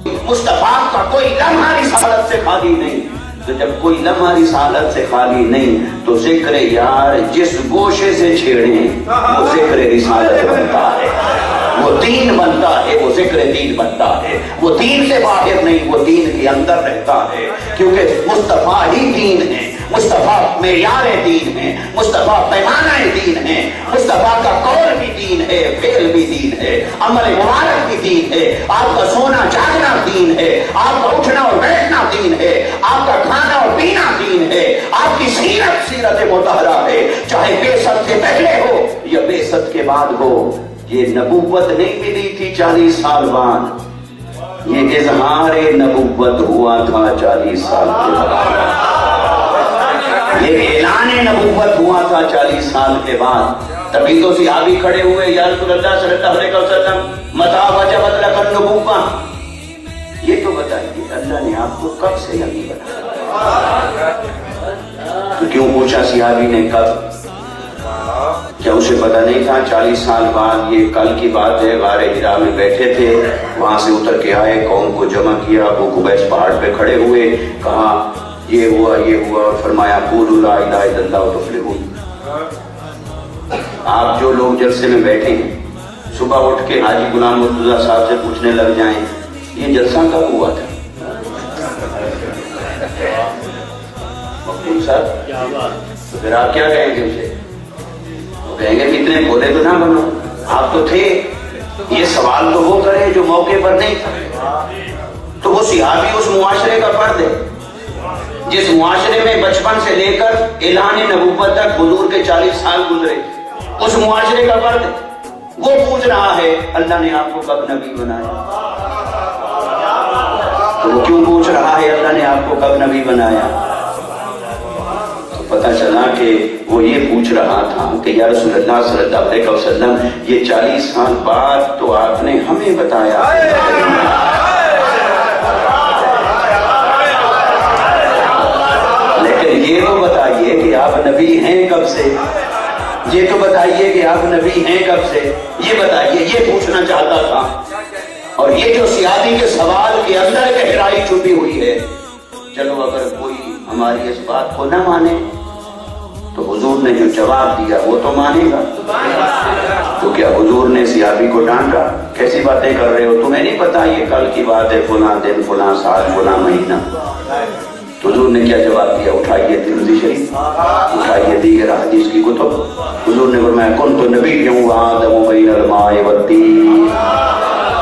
مصطفیٰ کا کوئی لمحہ رسالت سے خالی نہیں. تو جب کوئی لمحہ رسالت سے خالی نہیں تو ذکر یار جس گوشے سے چھیڑیں وہ ذکر رسالت بنتا ہے، وہ دین بنتا ہے، وہ ذکر دین بنتا ہے. وہ دین سے باہر نہیں، وہ دین کے اندر رہتا ہے، کیونکہ مصطفیٰ ہی دین ہے. مصطفیٰ معیار دین ہے، مصطفیٰ پیمانہ دین ہے، مصطفیٰ کا قول بھی دین ہے، فعل بھی دین ہے، عمل مبارک بھی دین ہے. آپ کا سونا جاگنا دین ہے، آپ کا اٹھنا اور بیٹھنا دین ہے، آپ کا کھانا اور پینا دین ہے، آپ کی سیرت مطہرہ ہے، چاہے بعثت سے پہلے ہو یا بعثت کے بعد ہو. یہ نبوت نہیں ملی تھی 40 سال بعد، یہ اظہار نبوت ہوا تھا 40 سال کے بعد، یہ اعلان نبوت ہوا تھا 40 سال کے بعد. تبھی تو صحابی کھڑے ہوئے، یا رسول اللہ صلی اللہ علیہ وسلم متى وجبت لك النبوة، یہ تو بتائیے اللہ نے آپ کو کب سے نبی بنایا؟ تو کیوں پوچھا صحابی نے کب؟ کیا اسے پتہ نہیں تھا 40 سال بعد؟ یہ کل کی بات ہے، غار حرا میں بیٹھے تھے، وہاں سے اتر کے آئے، قوم کو جمع کیا، ابو قبیس پہاڑ پہ کھڑے ہوئے، کہا یہ ہوا یہ ہوا، اور فرمایا قولوا لا الہ الا اللہ تفلحون. آپ جو لوگ جلسے میں بیٹھے ہیں صبح اٹھ کے حاجی غلام مرتضیٰ صاحب سے پوچھنے لگ جائیں یہ جلسہ کب ہوا تھا؟ مخدوم صاحب تو پھر آپ کیا کہیں گے اسے؟ وہ کہیں گے کہ اتنے بھولے تو نہ بنو، آپ تو تھے. یہ سوال تو وہ کرے جو موقع پر نہیں تھا. تو وہ صحابی اس معاشرے کا فرد ہے جس معاشرے میں بچپن سے لے کر اعلان نبوت تک حضور کے 40 سال گزرے، اس معاشرے کا فرد ہے. وہ پوچھ رہا ہے اللہ نے آپ کو کب نبی بنایا؟ تو وہ کیوں پوچھ رہا ہے اللہ نے آپ کو کب نبی بنایا؟ تو پتہ چلا کہ وہ یہ پوچھ رہا تھا کہ یا رسول اللہ صلی اللہ علیہ وسلم یہ 40 سال بعد تو آپ نے ہمیں بتایا، لیکن یہ تو بتائیے کہ آپ نبی ہیں کب سے؟ یہ تو بتائیے کہ آپ نبی ہیں کب سے؟ یہ بتائیے، یہ پوچھنا چاہتا تھا. اور یہ جو صحابی کے سوال کے اندر گہرائی چھپی ہوئی ہے. چلو اگر کوئی ہماری اس بات کو نہ مانے تو حضور نے جو جواب دیا وہ تو مانے گا. تو کیا حضور نے صحابی کو ڈانٹا کیسی باتیں کر رہے ہو، تمہیں نہیں پتا یہ کل کی بات ہے، فلاں دن فلاں سال فلاں مہینہ؟ تو حضور نے کیا جواب دیا؟ اٹھائیے ترمذی شریف، اٹھائیے دیگر حدیث کی کتب. حضور نے فرمایا کنت نبی وآدم بین الماء والطین،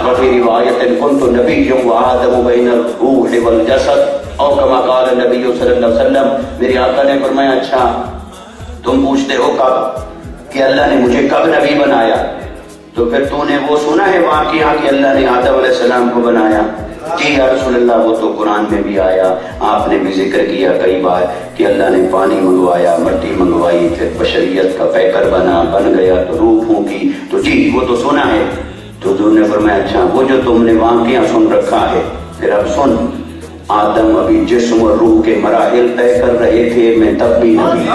وفی روایت کنت نبی وآدم بین الروح والجسد، اور کما قال نبی صلی اللہ علیہ وسلم. میرے آقا نے فرمایا اچھا تم پوچھتے ہو کب کہ اللہ نے مجھے کب نبی بنایا، تو پھر تو نے وہ سنا ہے واقعہ کہ اللہ نے آدم علیہ السلام کو بنایا؟ جی یا رسول اللہ وہ تو قرآن میں بھی آیا، آپ نے بھی ذکر کیا کئی بار کہ اللہ نے پانی منگوایا، مٹی منگوائی، پھر بشریت کا پیکر بن گیا تو روح پھونکی. تو جی وہ تو سنا ہے. تو حضور نے فرمایا اچھا وہ جو تم نے واقعہ سن رکھا ہے پھر اب سن، آدم ابھی جسم اور روح کے مراحل طے کر رہے تھے، میں تب بھی نبی.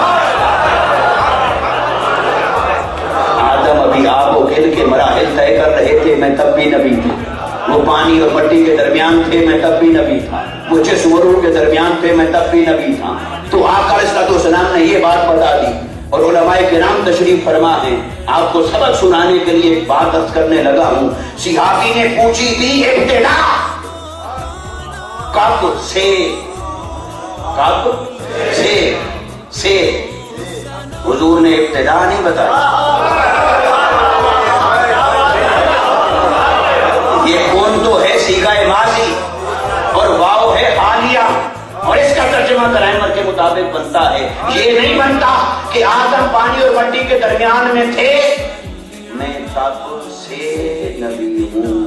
آدم ابھی آب و گل کے مراحل طے کر رہے تھے، میں تب بھی نبی تھا. وہ پانی اور مٹی کے درمیان تھے، میں تب بھی نبی تھا. وہ جسم اور روح کے درمیان تھے، میں تب بھی نبی تھا. تو آقا علیہ السلام نے یہ بات بتا دی. اور علماء کرام تشریف فرما ہیں، آپ کو سبق سنانے کے لیے ایک بات عرض کرنے لگا ہوں. صحابی نے پوچھی تھی ابتدا کب سے حضور نے ابتدا نہیں بتایا. یہ کون تو ہے صیغہ ماضی اور واو ہے حالیہ، اور اس کا ترجمہ گرامر کے مطابق بنتا ہے. یہ نہیں بنتا کہ آدم پانی اور مٹی کے درمیان میں تھے، میں تب سے نبی ہوں.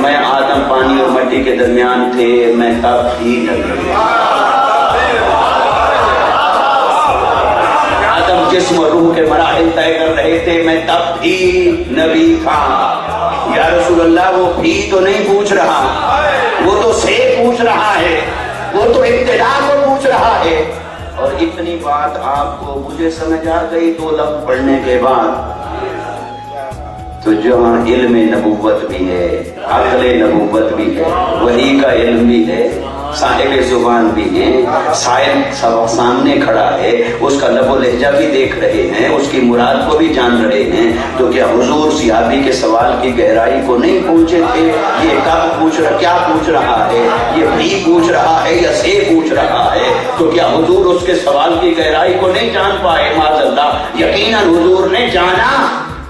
میں آدم پانی اور مٹی کے درمیان تھے، میں تب ہی نبی ہوں. آدم جسم اور روح کے مراحل طے کر رہے تھے، میں تب بھی نبی تھا. یا رسول اللہ وہ بھی تو نہیں پوچھ رہا، وہ تو سے پوچھ رہا ہے، وہ تو ابتدا کو پوچھ رہا ہے. اور اتنی بات آپ کو مجھے سمجھ آ گئی 2 لفظ پڑھنے کے بعد. تو جہاں علم نبوت بھی ہے، عقل نبوت بھی ہے، وحی کا علم بھی ہے، صاحب زبان بھی ہیں، صاحب سامنے کھڑا ہے، اس کا لب و لہجہ بھی دیکھ رہے ہیں، اس کی مراد کو بھی جان رہے ہیں، تو کیا حضور صحابی کے سوال کی گہرائی کو نہیں پوچھے تھے؟ یہ کب پوچھ رہا، کیا پوچھ رہا ہے؟ یہ بھی پوچھ رہا ہے یا سے پوچھ رہا ہے؟ تو کیا حضور اس کے سوال کی گہرائی کو نہیں جان پائے؟ معاذ اللہ، یقیناً حضور نے جانا،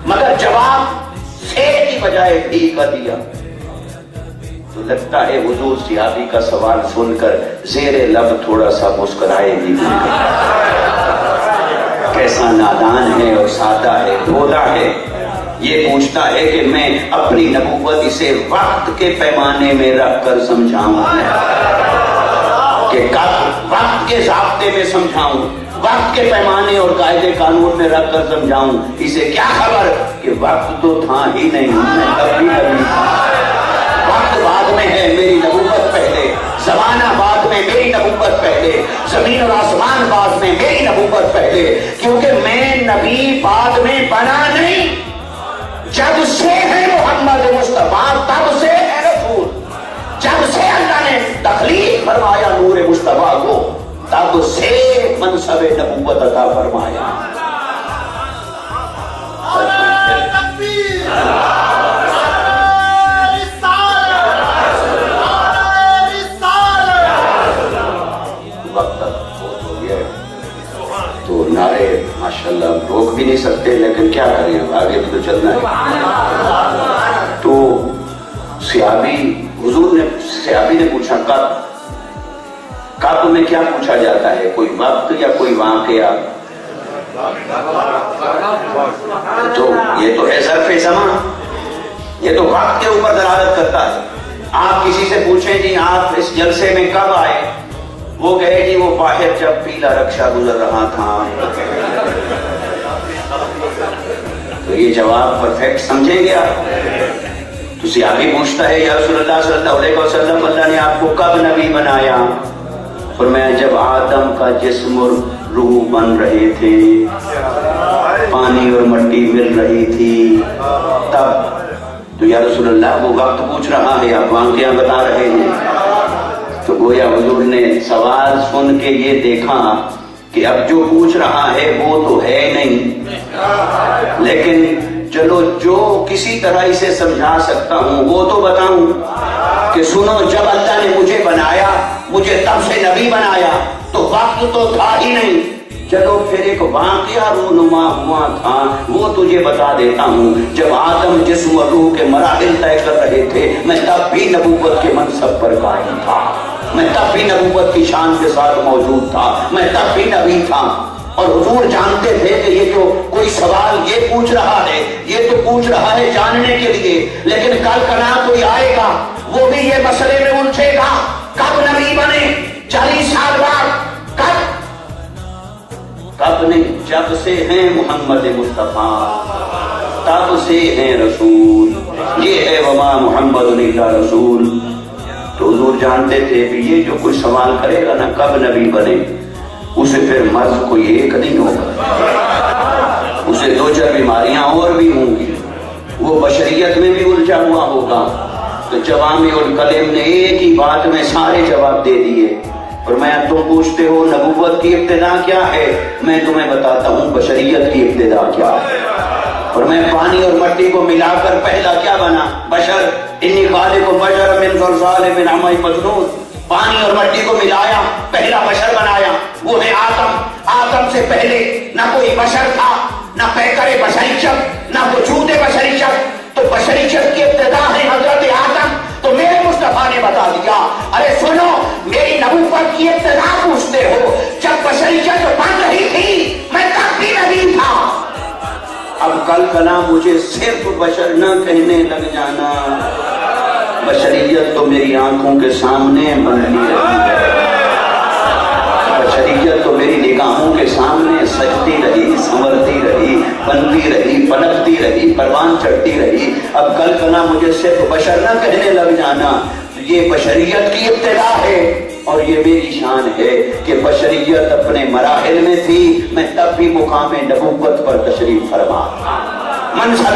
مگر جواب سے کی بجائے بھی کا دیا۔ تو لگتا ہے حضور صحابی کا سوال سن کر زیر لب تھوڑا سا مسکرائے بھی، کیسا نادان ہے اور سادہ ہے، بھولا ہے۔ یہ پوچھتا ہے کہ میں اپنی نبوت اسے وقت کے پیمانے میں رکھ کر سمجھاؤں، کہ کب وقت کے ضابطے میں سمجھاؤں، وقت کے پیمانے اور قاعدے قانون میں رکھ کر سمجھاؤں، اسے کیا خبر کہ وقت تو تھا ہی نہیں، میں تب بھی نبی تھا۔ وقت بعد میں ہے، میری نبوت پہلے، زمانہ بعد میں، میری نبوت پہلے، زمین اور آسمان بعد میں، میری نبوت پہلے، کیونکہ میں نبی بعد میں بنا نہیں، جب سے ہے محمد مصطفیٰ تب سے ہے رسول، جب سے اللہ نے تخلیق فرمایا نور مصطفیٰ کو تب سے منصب نبوت عطا فرمایا۔ تو نعرے ماشاءاللہ روک بھی نہیں سکتے، لیکن کیا کریں، آگے بھی تو چلنا ہے۔ تو صحابی نے پوچھا کب میں کیا پوچھا جاتا ہے؟ کوئی وقت یا کوئی واقعہ؟ تو یہ تو ہے ظرف زمان، یہ تو وقت کے اوپر دلالت کرتا ہے۔ آپ کسی سے پوچھیں جی آپ اس جلسے میں کب آئے، وہ کہے جی وہ باہر جب پیلا رکشا گزر رہا تھا، تو یہ جواب پرفیکٹ سمجھیں گے آپ؟ تو صحابی پوچھتا ہے یا رسول اللہ صلی اللہ علیہ وسلم، اللہ نے آپ کو کب نبی بنایا؟ فرمایا جب آدم کا جسم اور روح بن رہے تھے، پانی اور مٹی مل رہی تھی، تب۔ تو یا رسول اللہ وہ وقت پوچھ رہا ہے، آپ واقعہ بتا رہے ہیں۔ تو گویا حضور نے سوال سن کے یہ دیکھا کہ اب جو پوچھ رہا ہے وہ تو ہے نہیں، لیکن چلو جو کسی طرح اسے سمجھا سکتا ہوں وہ تو بتاؤں کہ سنو، جب اللہ نے مجھے بنایا، مجھے تب سے نبی بنایا، تو وقت تو تھا ہی نہیں، چلو پھر ایک واقعہ رونما ہوا تھا وہ تجھے بتا دیتا ہوں۔ جب آدم جسم و روح کے مراحل طے کر رہے تھے، میں تب بھی نبوت کے منصب پر قائم تھا، میں تب بھی نبوت کی شان کے ساتھ موجود تھا، میں تب بھی نبی تھا۔ اور حضور جانتے تھے کہ یہ جو کوئی سوال یہ پوچھ رہا ہے، یہ تو پوچھ رہا ہے جاننے کے لیے، لیکن کل کنا کوئی آئے گا وہ بھی یہ مسئلے میں الجھے گا، کب نبی بنے، 40 سال بعد، کب نہیں، جب سے ہیں محمد مصطفیٰ تب سے ہیں رسول، یہ ہے وما محمد الا رسول۔ تو حضور جانتے تھے کہ یہ جو کوئی سوال کرے گا نا کب نبی بنے، اسے پھر مرض کوئی ایک نہیں ہوگا، اسے 2-4 بیماریاں اور بھی ہوں گی، وہ بشریت میں بھی الجھا ہوا ہوگا۔ تو جوامع الکلم نے ایک ہی بات میں سارے جواب دے دیے۔ فرمایا تم پوچھتے ہو نبوت کی ابتدا کیا ہے، میں تمہیں بتاتا ہوں بشریت کی ابتدا کیا ہے۔ فرمایا پانی اور مٹی کو ملا کر پہلا کیا بنا، بشر، انی خالق بشر من صلصال من حمأ مسنون، پانی اور مٹی کو ملایا پہلا بشر بنایا، وہ ہے آدم۔ آدم سے پہلے نہ کوئی بشر تھا، نہ پیکر بشریت، نہ وجود بشریت، تو بشریت کی ابتدا ہے حضرت آدم۔ تو میرے مصطفیٰ نے بتا دیا، ارے سنو، میری نبوت کی ابتدا پوچھتے ہو، جب بشریت بن رہی تھی میں تب بھی نبی تھا۔ اب کل کلا مجھے صرف بشر نہ کہنے لگ جانا، بشریت تو میری آنکھوں کے سامنے بنتی رہی ہے، بشریت تو میری نگاہوں کے سامنے سجتی رہی، سنورتی رہی، بنتی رہی، پلکتی رہی، پروان چڑھتی رہی۔ اب کل کلا مجھے صرف بشر نہ کہنے لگ جانا، یہ بشریت کی ابتدا ہے، اور یہ میری شان ہے کہ بشریت اپنے مراحل میں تھی، میں تب بھی مقام نبوت پر تشریف فرما، منصب